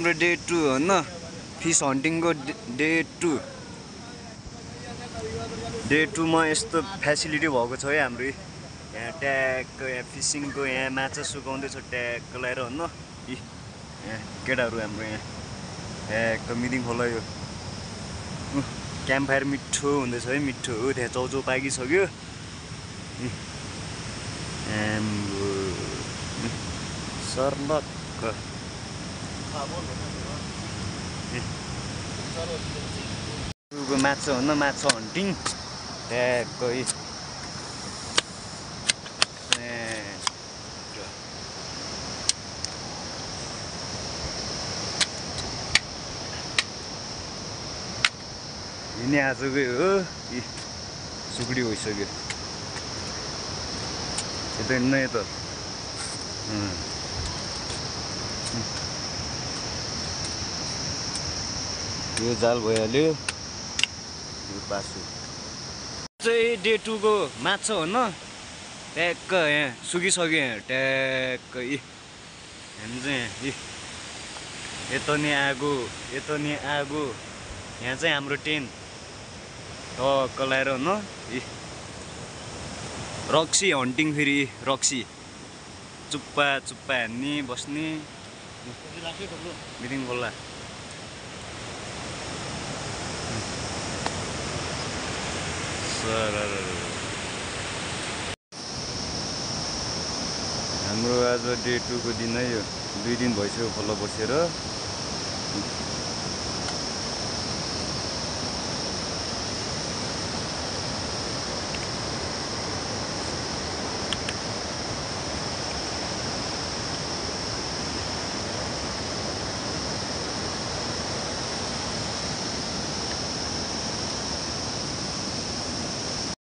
हाम्रो डे 2 हो न फिस हन्टिङको डे 2 मा यस्तो फेसिलिटी भएको छ है हाम्रो यहाँ ट्याग यहाँ फिसिङको यहाँ माछा सुकाउँदैछ ट्याग लगाएर हो न यहाँ केटाहरू हाम्रो यहाँ ट्याग मिटिङ खोला यो क्याम्प फायर मिठो हुँदैछ है मिठो हो त्यहाँ चौचौ पाकिसक्यो सर्लक्क माछा हो न माछा हन्टिङ ट्यागै यिनी आजकै हो सुकुडी भइसक्यो यता हिँड्न यता यो जाल भइहाल्यो यो पासु चाहिँ डे 2 को माछा हो न ट्याक्क यहाँ सुकिसक्यो यहाँ ट्याक्क हामी चाहिँ यता नि आगो यहाँ चाहिँ हाम्रो टेन्ट टक्क लगाएर हो न रक्सी हन्टिङ फेरि रक्सी चुप्पा हान्ने बस्ने मिटिङ खोल्ला हाम्रो आज डे 2 को दिन है यो 2 दिन भइसक्यो खोला बसेर